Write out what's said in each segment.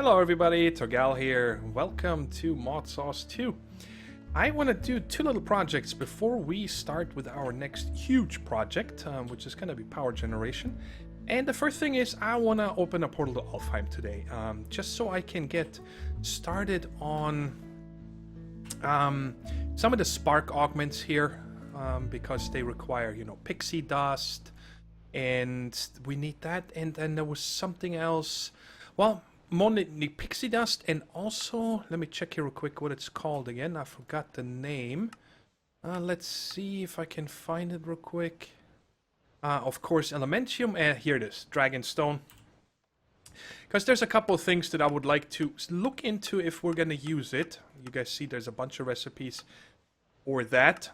Hello everybody, Torgal here. Welcome to Modsauce 2. I want to do two little projects before we start with our next huge project, which is going to be power generation. And the first thing is I want to open a portal to Alfheim today, just so I can get started on some of the spark augments here, because they require, you know, pixie dust, and we need that. And then there was something else. Well, more need pixie dust, and also let me check here real quick what it's called again. I forgot the name. Let's see if I can find it real quick. Of course, Elementium, and here it is, Dragonstone. Because there's a couple of things that I would like to look into if we're going to use it. You guys see there's a bunch of recipes for that.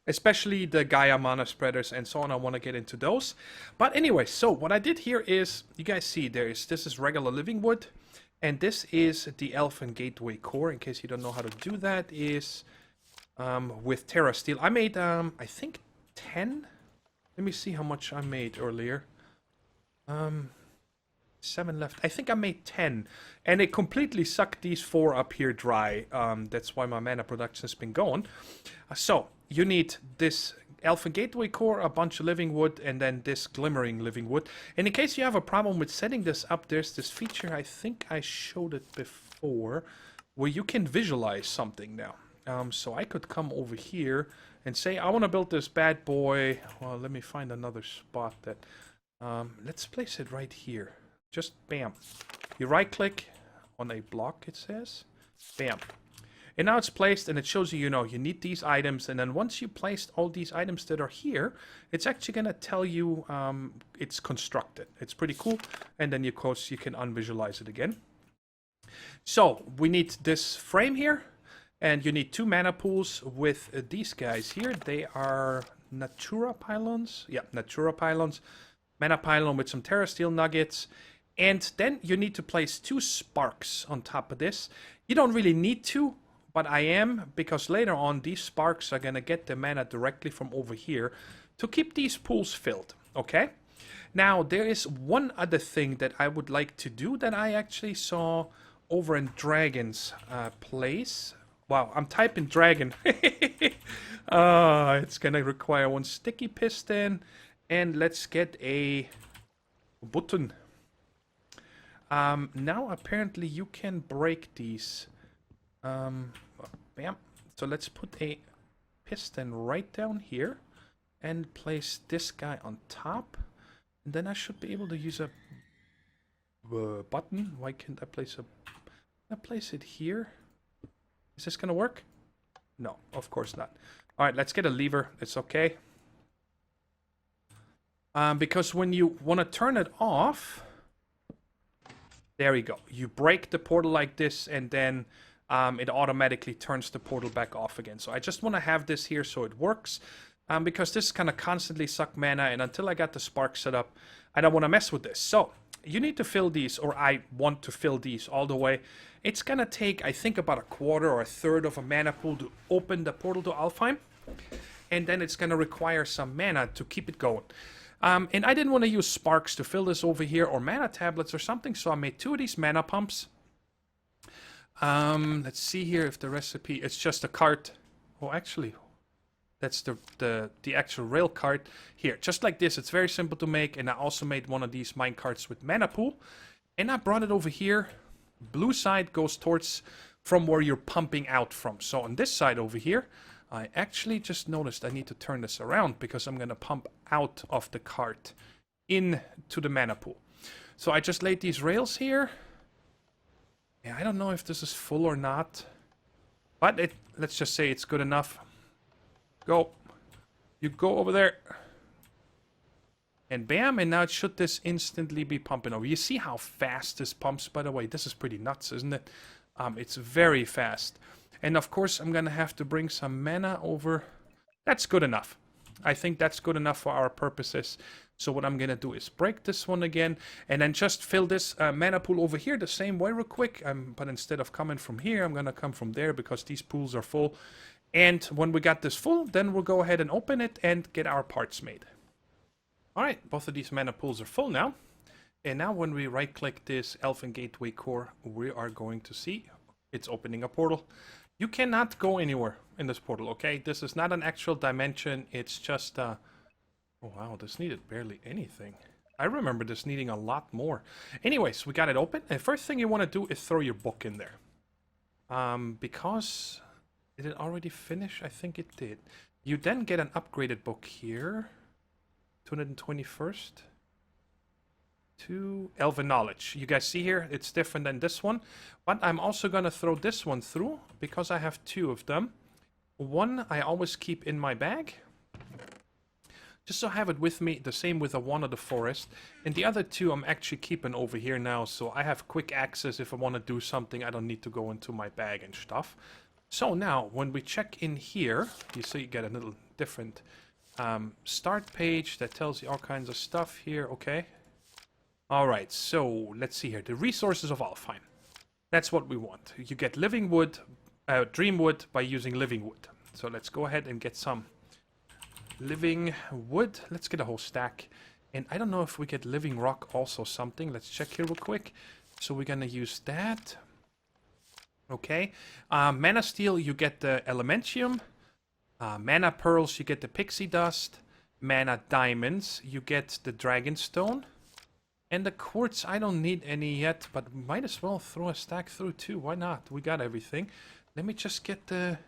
Especially the Gaia mana spreaders and so on. I want to get into those. But anyway, so what I did here is, you guys see this is regular living wood, and this is the Elfin Gateway core. In case you don't know how to do that, is with Terra Steel. I made I think 10. Let me see how much I made earlier. 7 left. I think I made 10, and it completely sucked these 4 up here dry. That's why my mana production has been going. So you need this Elfin Gateway core, a bunch of living wood, and then this glimmering living wood. And in case you have a problem with setting this up, there's this feature, I think I showed it before, where you can visualize something now. So I could come over here and say, I want to build this bad boy. Well, let me find another spot that... let's place it right here. Just bam. You right click on a block, it says. Bam. And now it's placed, and it shows you, you know, you need these items. And then once you placed all these items that are here, it's actually going to tell you it's constructed. It's pretty cool. And then, of course, you can unvisualize it again. So we need this frame here. And you need 2 mana pools with these guys here. They are Natura pylons. Yeah, Natura pylons. Mana pylon with some Terra Steel nuggets. And then you need to place 2 sparks on top of this. You don't really need to, but I am, because later on these sparks are going to get the mana directly from over here to keep these pools filled, okay? Now, there is one other thing that I would like to do that I actually saw over in Dragon's place. Wow, I'm typing dragon. It's going to require 1 sticky piston, and let's get a button. Now apparently you can break these. Bam. So let's put a piston right down here and place this guy on top. And then I should be able to use a button. Why can't I place it here? Is this gonna work? No, of course not. All right, let's get a lever. It's okay. Because when you want to turn it off, there we go. You break the portal like this, and then it automatically turns the portal back off again. So I just want to have this here so it works, because this kind of constantly suck mana, and until I got the spark set up, I don't want to mess with this. So you need to fill these, or I want to fill these all the way. It's going to take, I think, about 1/4 or 1/3 of a mana pool to open the portal to Alfheim, and then it's going to require some mana to keep it going. And I didn't want to use sparks to fill this over here, or mana tablets or something, so I made 2 of these mana pumps. Let's see here if the recipe, it's just a cart. Oh, actually, that's the actual rail cart. Here, just like this, it's very simple to make, and I also made one of these mine carts with mana pool. And I brought it over here. Blue side goes towards from where you're pumping out from. So on this side over here, I actually just noticed I need to turn this around because I'm going to pump out of the cart into the mana pool. So I just laid these rails here. Yeah, I don't know if this is full or not, but let's just say it's good enough. Go. You go over there. And bam, and now it should this instantly be pumping over. You see how fast this pumps, by the way? This is pretty nuts, isn't it? It's very fast. And of course, I'm going to have to bring some mana over. That's good enough. I think that's good enough for our purposes. So what I'm going to do is break this one again, and then just fill this mana pool over here the same way real quick. But instead of coming from here, I'm going to come from there because these pools are full. And when we got this full, then we'll go ahead and open it and get our parts made. Alright, both of these mana pools are full now. And now when we right click this Elfin Gateway core, we are going to see it's opening a portal. You cannot go anywhere in this portal, okay? This is not an actual dimension. It's just, oh wow, this needed barely anything. I remember this needing a lot more. Anyways, we got it open. And first thing you want to do is throw your book in there. Because did it already finish? I think it did. You then get an upgraded book here. 221st. To Elven Knowledge. You guys see here, it's different than this one. But I'm also going to throw this one through because I have two of them. One I always keep in my bag. Just so I have it with me, the same with the one of the forest. And the other two I'm actually keeping over here now, so I have quick access if I want to do something. I don't need to go into my bag and stuff. So now, when we check in here, you see you get a little different start page that tells you all kinds of stuff here, okay? Alright, so let's see here. The resources of Alfheim. That's what we want. You get living wood, dream wood by using living wood. So let's go ahead and get some living wood. Let's get a whole stack. And I don't know if we get living rock also something. Let's check here real quick. So we're gonna use that. Okay. Mana steel, you get the elementium. Mana pearls, you get the pixie dust. Mana diamonds, you get the dragonstone. And the quartz, I don't need any yet, but might as well throw a stack through too. Why not? We got everything. Let me just get the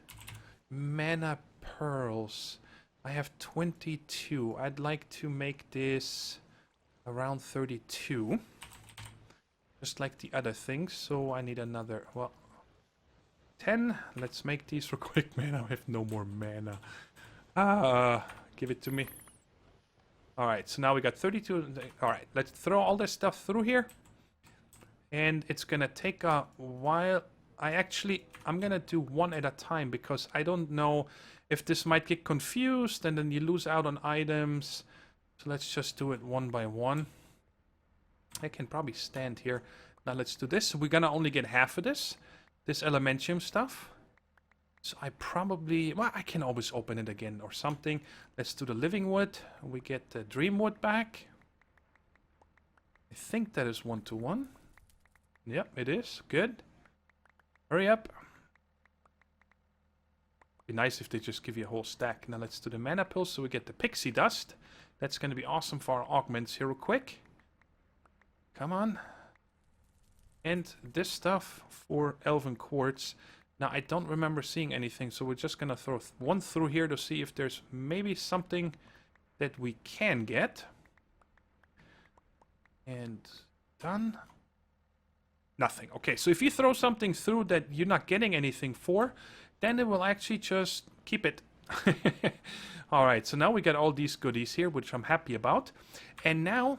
mana pearls. I have 22. I'd like to make this around 32. Just like the other things. So I need another, well, 10. Let's make these real quick, man. I have no more mana. Give it to me. Alright, so now we got 32. Alright, let's throw all this stuff through here. And it's gonna take a while. I'm gonna do one at a time because I don't know if this might get confused and then you lose out on items. So let's just do it one by one. I can probably stand here. Now let's do this. We're gonna only get half of this elementium stuff. So I probably, well, I can always open it again or something. Let's do the living wood. We get the dream wood back. I think that is 1-to-1. Yep, it is. Good. Hurry up. Be nice if they just give you a whole stack. Now let's do the mana pills so we get the pixie dust. That's going to be awesome for our augments here real quick. Come on. And this stuff for elven quartz. Now, I don't remember seeing anything, so we're just going to throw one through here to see if there's maybe something that we can get. And done. Nothing. Okay, so if you throw something through that you're not getting anything for, then it will actually just keep it. Alright, so now we got all these goodies here, which I'm happy about. And now,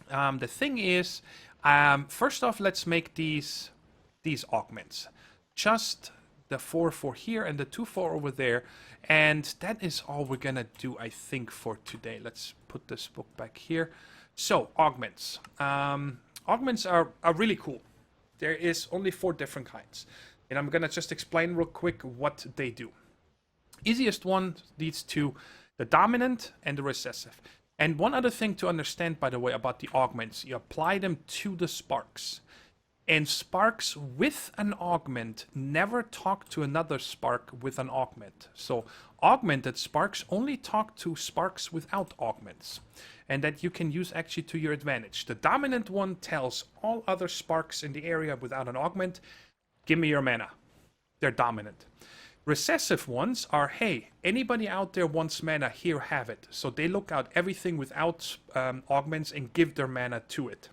the thing is, first off, let's make these augments. Just the 4 for here and the 2 for over there. And that is all we're gonna do, I think, for today. Let's put this book back here. So, augments. Augments are really cool. There is only 4 different kinds. And I'm gonna just explain real quick what they do. Easiest one leads to the dominant and the recessive. And one other thing to understand, by the way, about the augments, you apply them to the sparks. And sparks with an augment never talk to another spark with an augment. So augmented sparks only talk to sparks without augments. And that you can use actually to your advantage. The dominant one tells all other sparks in the area without an augment, give me your mana. They're dominant. Recessive ones are, hey, anybody out there wants mana, here, have it. So they look out everything without augments and give their mana to it.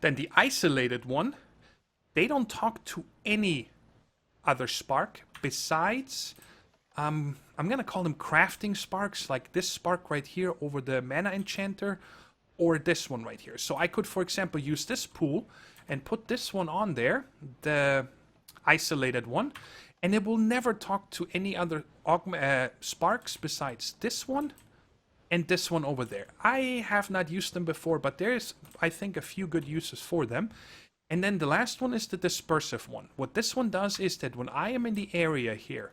Then the isolated one, they don't talk to any other spark besides, I'm going to call them crafting sparks, like this spark right here over the mana enchanter, or this one right here. So I could, for example, use this pool and put this one on there, the isolated one, and it will never talk to any other sparks besides this one and this one over there. I have not used them before, but there's, I think, a few good uses for them. And then the last one is the dispersive one. What this one does is that when I am in the area here,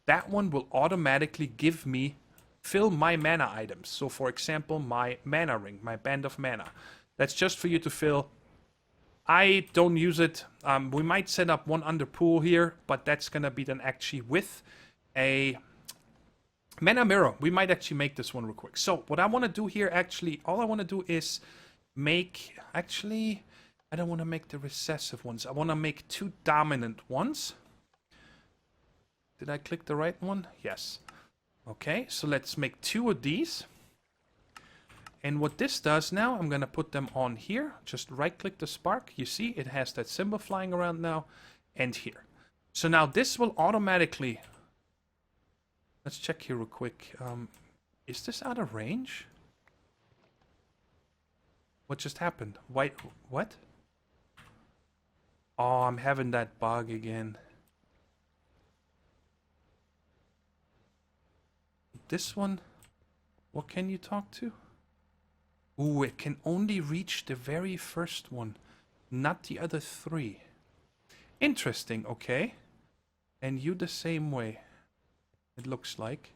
that one will automatically give me fill my mana items. So for example, my mana ring, my band of mana. That's just for you to fill. I don't use it. We might set up one under pool here, but that's gonna be then actually with a mana mirror. We might actually make this one real quick. So what I want to do here, actually, all I want to do is make, actually, I don't want to make the recessive ones. I want to make 2 dominant ones. Did I click the right one? Yes. Okay, so let's make 2 of these. And what this does now, I'm going to put them on here. Just right-click the spark. You see, it has that symbol flying around now. And here. So now this will automatically... Let's check here real quick. Is this out of range? What just happened? Why? What? Oh, I'm having that bug again. This one, what can you talk to? Ooh, it can only reach the very first one, not the other 3. Interesting, okay. And you the same way, it looks like.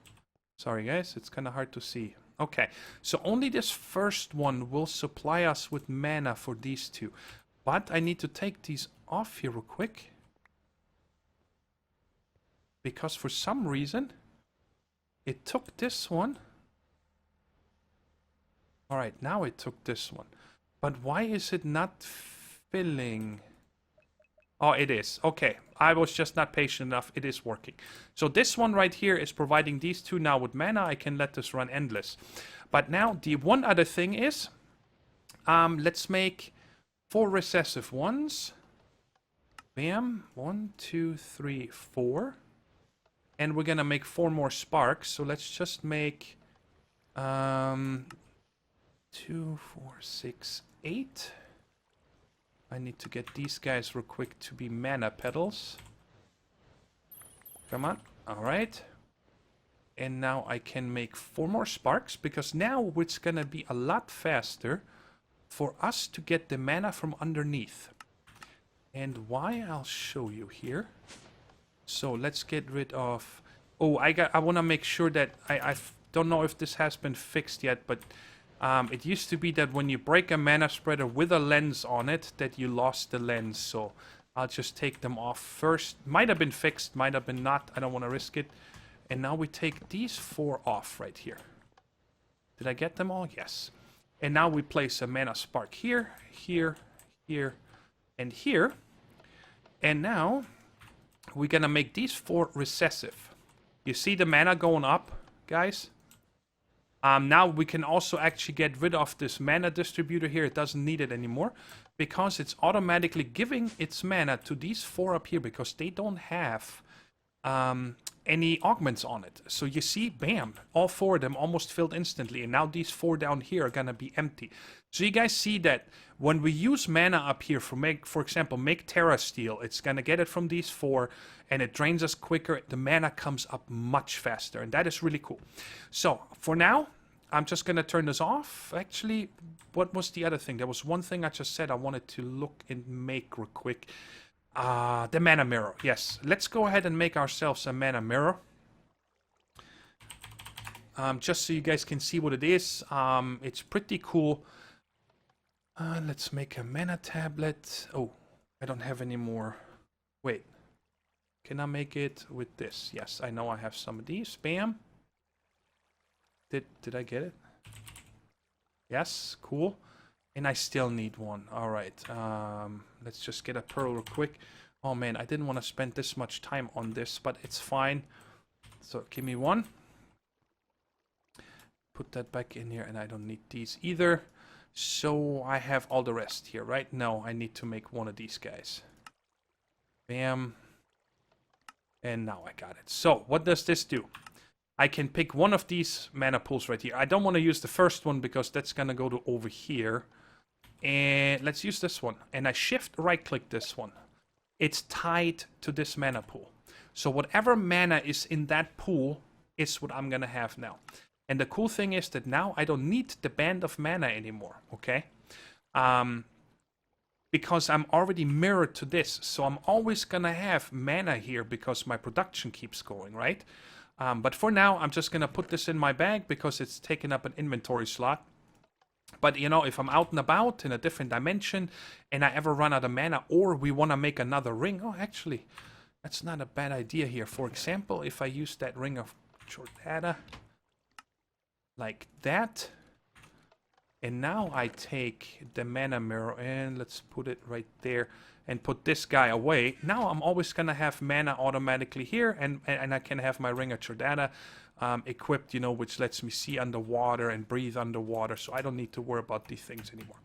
Sorry guys, it's kind of hard to see. Okay, so only this first one will supply us with mana for these 2. But I need to take these off here real quick. Because for some reason, it took this one. Alright, now it took this one. But why is it not filling? Oh, it is. Okay, I was just not patient enough. It is working. So this one right here is providing these 2 now with mana. I can let this run endless. But now the one other thing is, let's make 4 recessive ones. Bam. 1, 2, 3, 4. And we're gonna make 4 more sparks. So let's just make 2, 4, 6, 8. I need to get these guys real quick to be mana petals. Come on. Alright. And now I can make 4 more sparks, because now it's gonna be a lot faster for us to get the mana from underneath. And why, I'll show you here. So let's get rid of... Oh, I want to make sure that... I don't know if this has been fixed yet, but... it used to be that when you break a mana spreader with a lens on it, that you lost the lens. So I'll just take them off first. Might have been fixed, might have been not. I don't want to risk it. And now we take these 4 off right here. Did I get them all? Yes. And now we place a mana spark here, here, here, and here. And now we're going to make these 4 recessive. You see the mana going up, guys? Now we can also actually get rid of this mana distributor here. It doesn't need it anymore, because it's automatically giving its mana to these 4 up here, because they don't have any augments on it. So you see, bam, all 4 of them almost filled instantly, and now these 4 down here are gonna be empty. So you guys see that when we use mana up here for example, make Terra Steel, it's gonna get it from these 4, and it drains us quicker. The mana comes up much faster, and that is really cool. So for now, I'm just gonna turn this off. Actually, what was the other thing? There was one thing I just said I wanted to look and make real quick. The mana mirror. Yes, let's go ahead and make ourselves a mana mirror. Just so you guys can see what it is. It's pretty cool. Let's make a mana tablet. Oh, I don't have any more. Wait. Can I make it with this? Yes, I know I have some of these. Bam. Did I get it? Yes, cool. And I still need one. Alright, let's just get a pearl real quick. Oh man, I didn't want to spend this much time on this, but it's fine. So give me one. Put that back in here, and I don't need these either. So I have all the rest here, right? No, I need to make one of these guys. Bam. And now I got it. So what does this do? I can pick one of these mana pools right here. I don't want to use the first one because that's going to go to over here. And let's use this one. And I shift right click this one. It's tied to this mana pool. So whatever mana is in that pool is what I'm going to have now. And the cool thing is that now I don't need the band of mana anymore. Okay. Because I'm already mirrored to this. So I'm always going to have mana here because my production keeps going, right? But for now, I'm just going to put this in my bag because it's taking up an inventory slot. But, you know, if I'm out and about in a different dimension and I ever run out of mana or we want to make another ring. Oh, actually, that's not a bad idea here. For example, if I use that ring of Jordana like that. And now I take the mana mirror and let's put it right there and put this guy away. Now I'm always going to have mana automatically here and I can have my ring of Jordana equipped, you know, which lets me see underwater and breathe underwater, so I don't need to worry about these things anymore.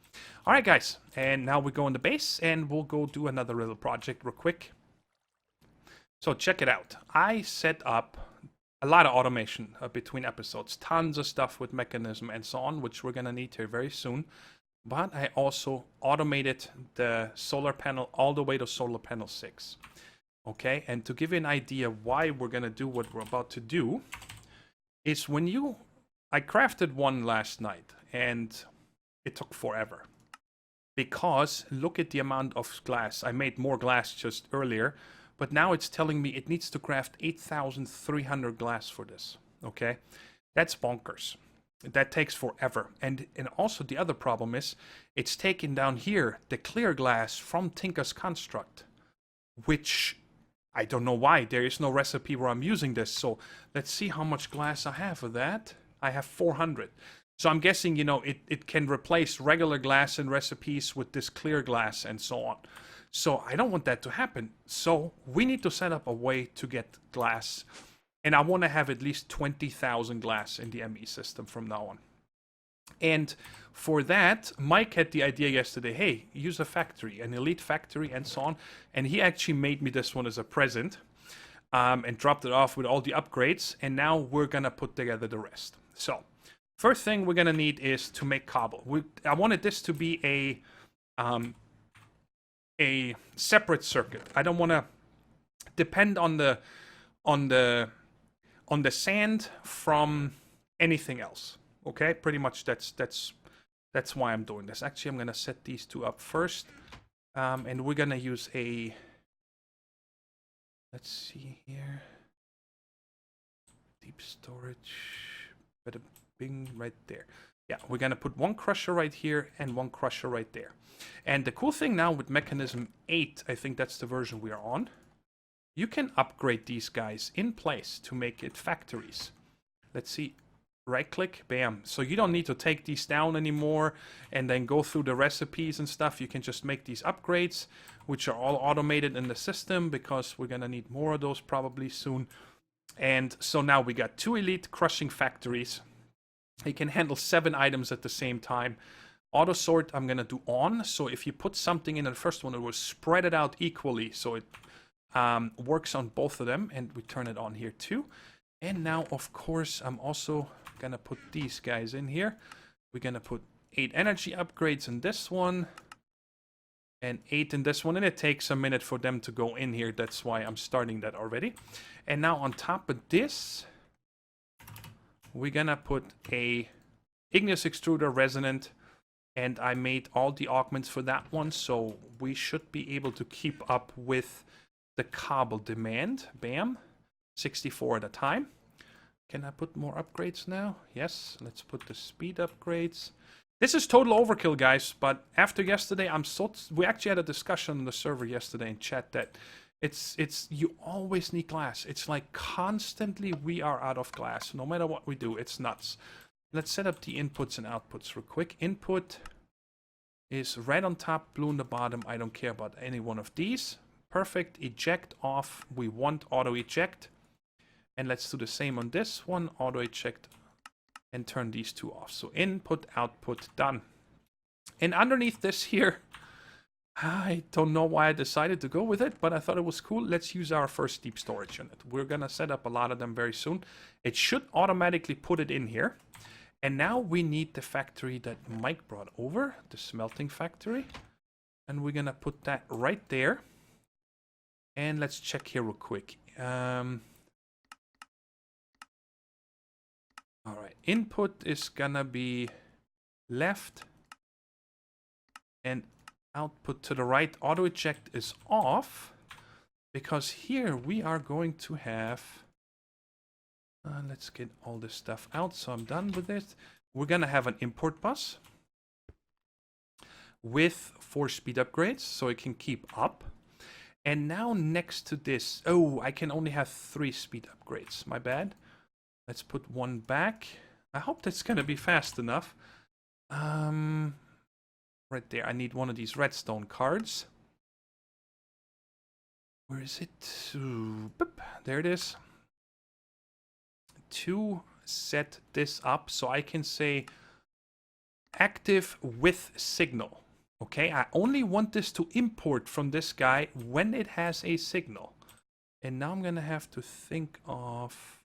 All right, guys, and now we go in the base and we'll go do another little project real quick. So check it out. I set up a lot of automation between episodes, tons of stuff with mechanism and so on, which we're gonna need here very soon. But I also automated the solar panel all the way to solar panel 6. Okay, and to give you an idea why we're gonna do what we're about to do, is I crafted one last night and it took forever. Because look at the amount of glass. I made more glass just earlier, but now it's telling me it needs to craft 8,300 glass for this. Okay, that's bonkers. That takes forever. And also the other problem is it's taking down here the clear glass from Tinker's Construct, which I don't know why. There is no recipe where I'm using this. So let's see how much glass I have of that. I have 400. So I'm guessing, you know, it can replace regular glass in recipes with this clear glass and so on. So I don't want that to happen. So we need to set up a way to get glass. And I want to have at least 20,000 glass in the ME system from now on. And for that, Mike had the idea yesterday, hey, use a factory, an elite factory and so on. And he actually made me this one as a present and dropped it off with all the upgrades. And now we're going to put together the rest. So first thing we're going to need is to make cobble. I wanted this to be a separate circuit. I don't want to depend on the sand from anything else. Okay, pretty much that's why I'm doing this. Actually, I'm gonna set these two up first, and we're gonna use a. Let's see here. Deep storage, bada bing, right there. Yeah, we're gonna put one crusher right here and one crusher right there. And the cool thing now with Mechanism 8, I think that's the version we are on. You can upgrade these guys in place to make it factories. Let's see. Right click, bam. So you don't need to take these down anymore and then go through the recipes and stuff. You can just make these upgrades, which are all automated in the system because we're gonna need more of those probably soon. And so now we got 2 elite crushing factories. It can handle 7 items at the same time. Auto sort I'm gonna do on. So if you put something in the first one, it will spread it out equally. So it works on both of them, and we turn it on here too. And now, of course, I'm also gonna put these guys in here. We're gonna put 8 energy upgrades in this one and 8 in this one, and it takes a minute for them to go in here. That's why I'm starting that already. And now on top of this, we're gonna put a igneous extruder resonant, and I made all the augments for that one, so we should be able to keep up with the cobble demand. Bam, 64 at a time. Can I put more upgrades now? Yes, let's put the speed upgrades. This is total overkill, guys, but after yesterday, we actually had a discussion on the server yesterday in chat that you always need glass. It's like constantly we are out of glass. No matter what we do, it's nuts. Let's set up the inputs and outputs real quick. Input is red on top, blue on the bottom. I don't care about any one of these. Perfect. Eject off. We want auto eject. And let's do the same on this one. Auto eject and turn these two off. So input, output, done. And underneath this here, I don't know why I decided to go with it, but I thought it was cool. Let's use our first deep storage unit. We're going to set up a lot of them very soon. It should automatically put it in here. And now we need the factory that Mike brought over, the smelting factory. And we're going to put that right there. And let's check here real quick. All right, input is gonna be left and output to the right. Auto eject is off because here we are going to have Let's get all this stuff out, so I'm done with it. We're gonna have an import bus with 4 speed upgrades, so it can keep up. And now next to this, oh, I can only have 3 speed upgrades. My bad. Let's put 1 back. I hope that's gonna be fast enough. Right there. I need one of these redstone cards. Where is it? Ooh, boop, there it is. To set this up, so I can say active with signal. Okay, I only want this to import from this guy when it has a signal. And now I'm gonna have to think of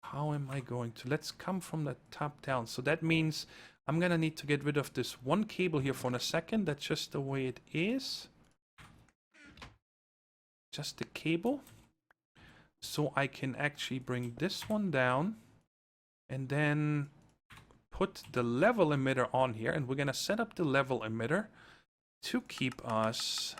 how am I going to... Let's come from the top down. So that means I'm gonna need to get rid of this 1 cable here for a second. That's just the way it is. Just the cable. So I can actually bring this one down and then put the level emitter on here, and we're gonna set up the level emitter to keep us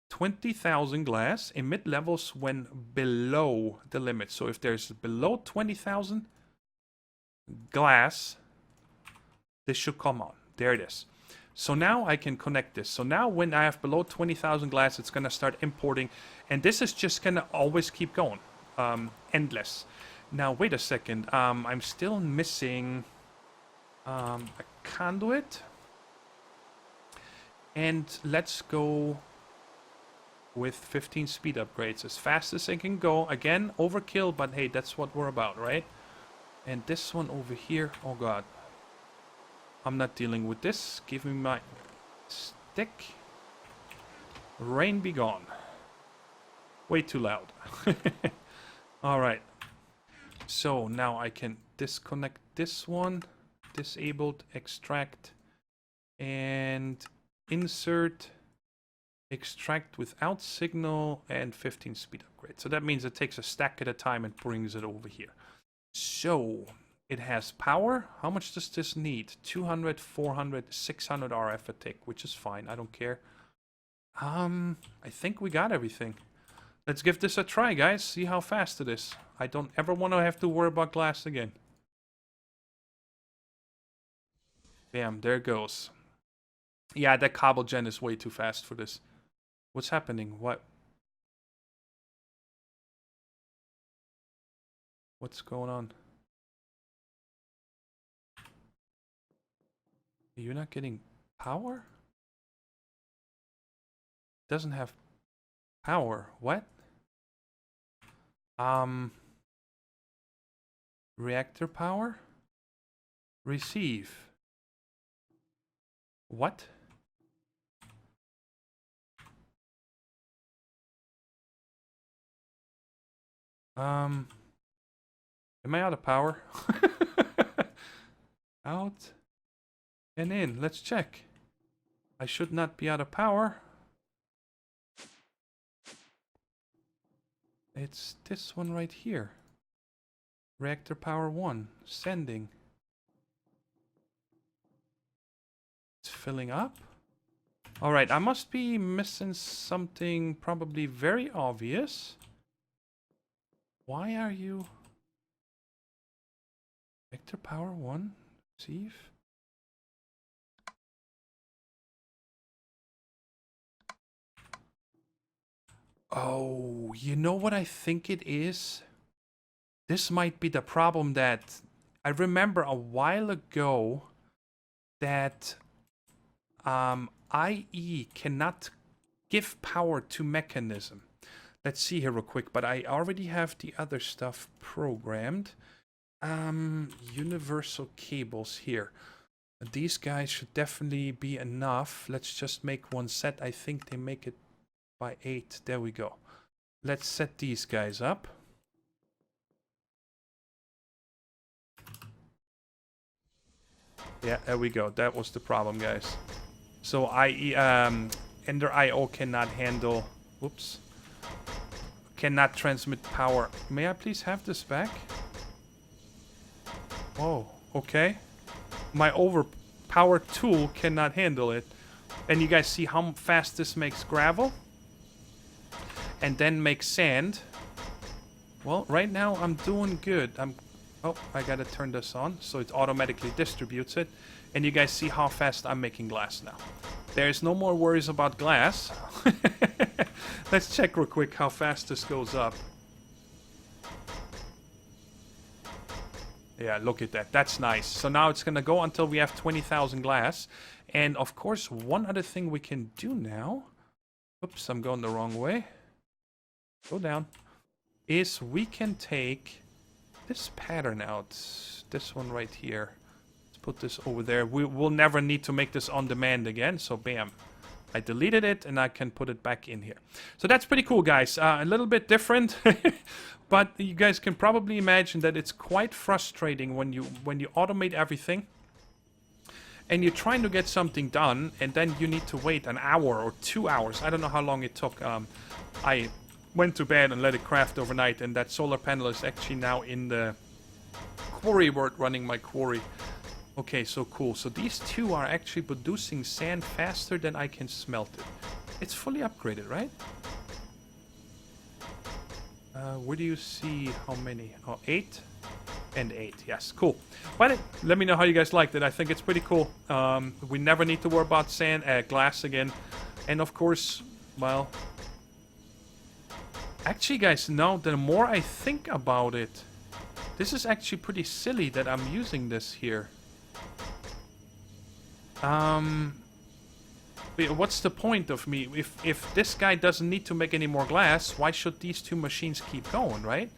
20,000 glass. Emit levels when below the limit. So if there's below 20,000 glass, this should come on. There it is. So now I can connect this. So now when I have below 20,000 glass, it's going to start importing. And this is just going to always keep going. Endless. Now, wait a second. I'm still missing a conduit. And let's go with 15 speed upgrades. As fast as I can go. Again, overkill, but hey, that's what we're about, right? And this one over here. Oh, God. I'm not dealing with this. Give me my stick. Rain be gone. Way too loud. Alright. So now I can disconnect this one. Disabled. Extract. And insert. Extract without signal. And 15 speed upgrade. So that means it takes a stack at a time and brings it over here. So... it has power. How much does this need? 200, 400, 600 RF a tick, which is fine. I don't care. I think we got everything. Let's give this a try, guys. See how fast it is. I don't ever want to have to worry about glass again. Bam, there it goes. Yeah, that cobble gen is way too fast for this. What's happening? What's going on? You're not getting power? Doesn't have power. What? Reactor power? Receive. What? Am I out of power? Out and in. Let's check. I should not be out of power. It's this one right here. Reactor power 1. Sending. It's filling up. Alright, I must be missing something probably very obvious. Why are you... Reactor power 1. Receive. Oh, you know what I think it is? This might be the problem that I remember a while ago that IE cannot give power to mechanism. Let's see here real quick, but I already have the other stuff programmed. Universal cables here. These guys should definitely be enough. Let's just make one set. I think they make it by 8. There we go. Let's set these guys up. Yeah, there we go. That was the problem, guys. So Ender IO cannot handle... Oops. Cannot transmit power. May I please have this back? Oh, okay. My overpowered tool cannot handle it. And you guys see how fast this makes gravel? and then make sand. Well, right now I'm doing good. Oh, I gotta turn this on so it automatically distributes it. And you guys see how fast I'm making glass now. There's no more worries about glass. Let's check real quick how fast this goes up. Yeah, look at that. That's nice. So now it's gonna go until we have 20,000 glass. And of course, one other thing we can do now... Oops, I'm going the wrong way. Go down. Is we can take this pattern out. This one right here. Let's put this over there. We'll never need to make this on demand again. So bam. I deleted it and I can put it back in here. So that's pretty cool, guys. A little bit different. But you guys can probably imagine that it's quite frustrating when you automate everything. And you're trying to get something done. And then you need to wait an hour or 2 hours. I don't know how long it took. I went to bed and let it craft overnight, and that solar panel is actually now in the quarry where it's running my quarry. Okay, so cool. So these two are actually producing sand faster than I can smelt it. It's fully upgraded, right? Where do you see how many? Oh, 8 and 8. Yes, cool. But let me know how you guys liked it. I think it's pretty cool. We never need to worry about sand, glass again. And of course, well... Actually, guys, no, the more I think about it, this is actually pretty silly that I'm using this here. What's the point of me? If this guy doesn't need to make any more glass, why should these two machines keep going, right?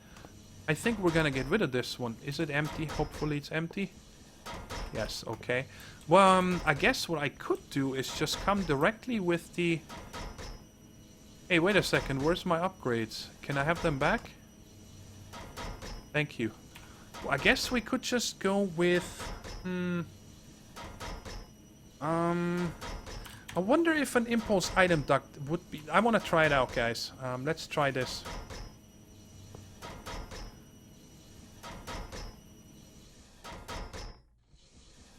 I think we're gonna get rid of this one. Is it empty? Hopefully it's empty. Yes, okay. Well, I guess what I could do is just come directly with the... Hey, wait a second. Where's my upgrades? Can I have them back? Thank you. Well, I guess we could just go with... I wonder if an impulse item duct would be... I want to try it out, guys. Let's try this.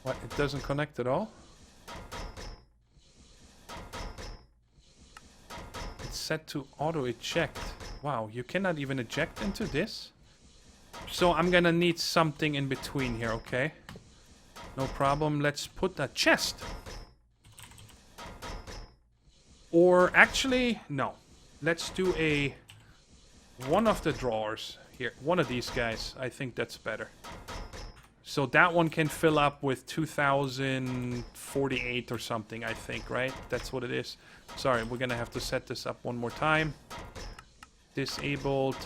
What? It doesn't connect at all? Set to auto eject. Wow, you cannot even eject into this? So I'm gonna need something in between here, okay? No problem. Let's put a chest. Or actually, no. Let's do one of the drawers here. One of these guys. I think that's better. So that one can fill up with 2048 or something, I think, right? That's what it is. Sorry, we're gonna have to set this up one more time. Disabled.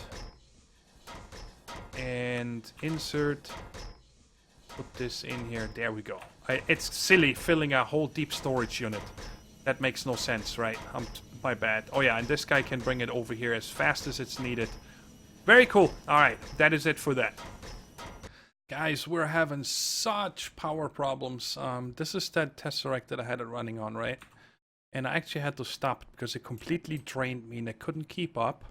And insert. Put this in here. There we go. It's silly filling a whole deep storage unit. That makes no sense, right? My bad. Oh yeah, and this guy can bring it over here as fast as it's needed. Very cool. Alright, that is it for that. Guys, we're having such power problems. This is that Tesseract that I had it running on, right? And I actually had to stop it because it completely drained me and I couldn't keep up.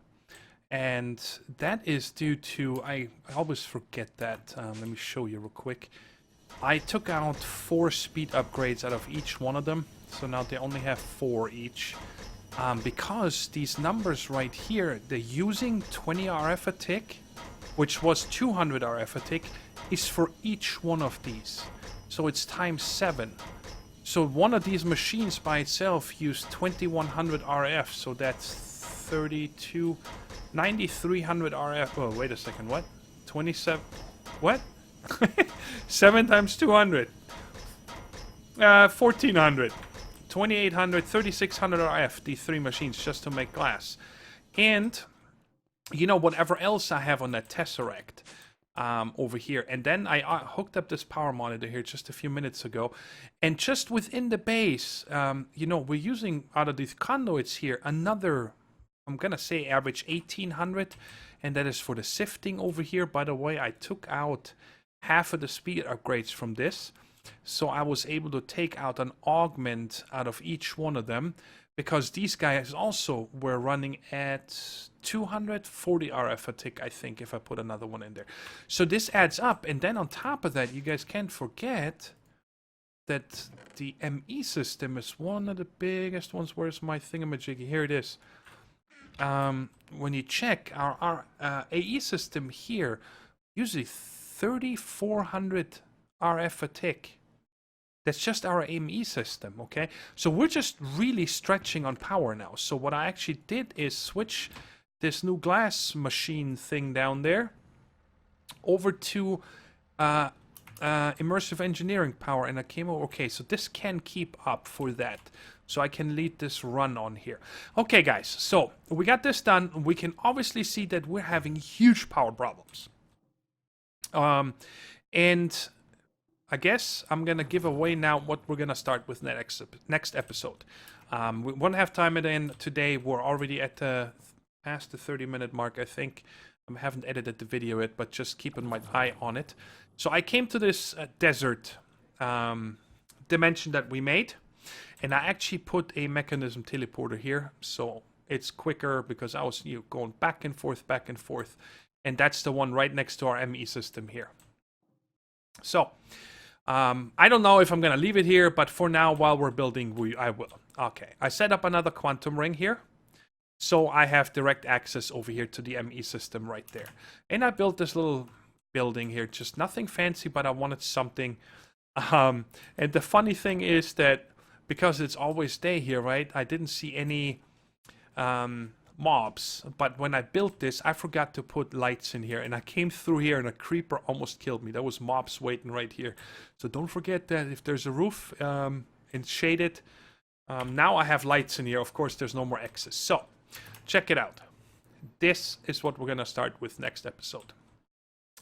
And that is due to... I always forget that. Let me show you real quick. I took out 4 speed upgrades out of each one of them. So now they only have 4 each. Because these numbers right here, they're using 20 RF a tick, which was 200 RF a tick, is for each one of these. So it's times 7. So one of these machines by itself used 2100 RF, so that's 32... 9300 RF. Oh, wait a second, what? 27... What? 7 times 200. 1400. 2800, 3600 RF, these 3 machines just to make glass. And, you know, whatever else I have on that Tesseract over here. And then I hooked up this power monitor here just a few minutes ago. And just within the base, you know, we're using out of these conduits here another, I'm going to say average 1800. And that is for the sifting over here. By the way, I took out half of the speed upgrades from this. So I was able to take out an augment out of each one of them, because these guys also were running at 240 RF a tick, I think, if I put another one in there. So this adds up. And then on top of that, you guys can't forget that the ME system is one of the biggest ones. Where's my thingamajiggy? Here it is. when you check our AE system here, usually 3,400 RF a tick. That's just our AME system, okay? So we're just really stretching on power now. So what I actually did is switch this new glass machine thing down there over to immersive engineering power, and I came over. Okay, so this can keep up for that. So I can lead this run on here. Okay, guys, so we got this done. We can obviously see that we're having huge power problems. And I guess I'm going to give away now what we're going to start with next episode. We won't have time at the end today. We're already at past the 30-minute mark, I think. I haven't edited the video yet, but just keeping my eye on it. So I came to this desert dimension that we made, and I actually put a mechanism teleporter here, so it's quicker because I was going back and forth, and that's the one right next to our ME system here. So I don't know if I'm gonna leave it here, but for now, while we're building, I will. Okay, I set up another quantum ring here, so I have direct access over here to the ME system right there. And I built this little building here, just nothing fancy, but I wanted something. And the funny thing is that because it's always day here, right? I didn't see any mobs, but when I built this, I forgot to put lights in here, and I came through here and a creeper almost killed me. There was mobs waiting right here. So don't forget that if there's a roof and shaded, now I have lights in here. Of course, there's no more excess. So check it out. This is what we're gonna start with next episode,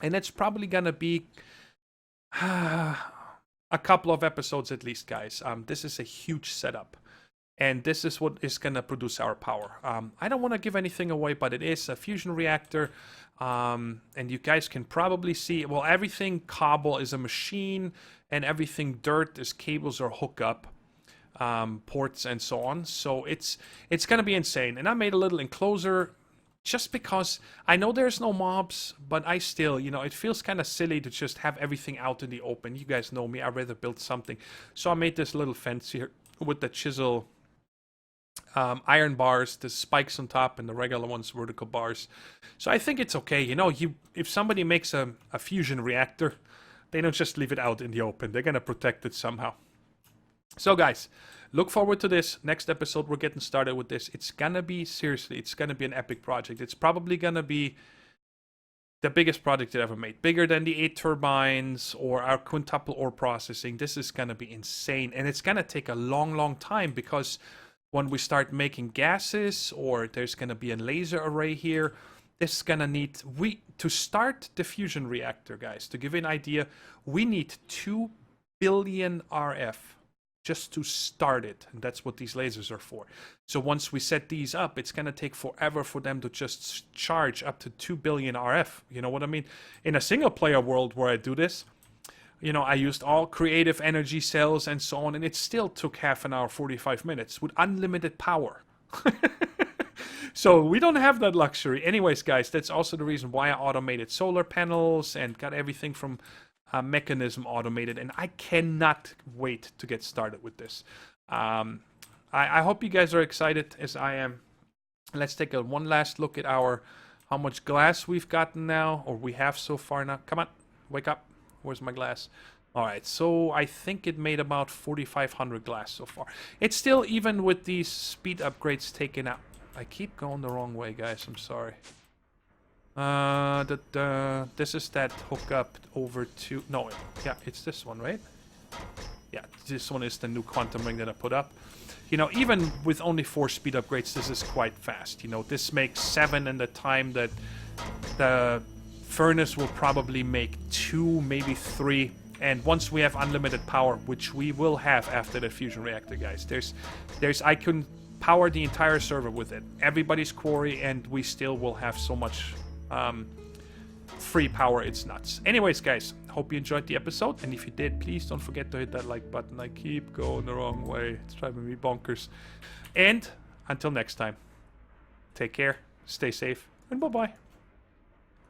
and it's probably gonna be a couple of episodes at least, guys. This is a huge setup, and this is what is going to produce our power. I don't want to give anything away, but it is a fusion reactor, and you guys can probably see, well, everything cobble is a machine, and everything dirt is cables or hookup ports and so on. So it's going to be insane. And I made a little enclosure just because I know there's no mobs, but I still, it feels kind of silly to just have everything out in the open. You guys know me, I'd rather build something. So I made this little fence here with the chisel iron bars, the spikes on top, and the regular ones vertical bars. So I think it's okay. If somebody makes a fusion reactor, they don't just leave it out in the open. They're going to protect it somehow. So guys, look forward to this. Next episode, we're getting started with this. It's gonna be, seriously, it's gonna be an epic project. It's probably gonna be the biggest project I've ever made. Bigger than the 8 turbines or our quintuple ore processing. This is gonna be insane. And it's gonna take a long, long time, because when we start making gases, or there's gonna be a laser array here, this is gonna need, to start the fusion reactor, guys, to give you an idea, we need 2 billion RF. Just to start it, and that's what these lasers are for. So once we set these up, it's going to take forever for them to just charge up to 2 billion RF. You know what I mean? In a single player world where I do this, I used all creative energy cells and so on, and it still took half an hour, 45 minutes with unlimited power. So we don't have that luxury. Anyways, guys, that's also the reason why I automated solar panels and got everything from mechanism automated, and I cannot wait to get started with this. I hope you guys are excited as I am. Let's take one last look at how much glass we've gotten now, or we have so far now. Come on, wake up. Where's my glass? All right, so I think it made about 4,500 glass so far. It's still, even with these speed upgrades taken out. I keep going the wrong way, guys. I'm sorry. This is that hookup over to, no, yeah, it's this one, right? Yeah, this one is the new quantum ring that I put up. Even with only 4 speed upgrades, this is quite fast. This makes 7 in the time that the furnace will probably make 2, maybe 3. And once we have unlimited power, which we will have after the fusion reactor, guys, I can power the entire server with it. Everybody's quarry, and we still will have so much free power, it's nuts. Anyways, guys, hope you enjoyed the episode, and if you did, please don't forget to hit that like button. I keep going the wrong way. It's driving me bonkers. And until next time, take care, stay safe, and bye-bye.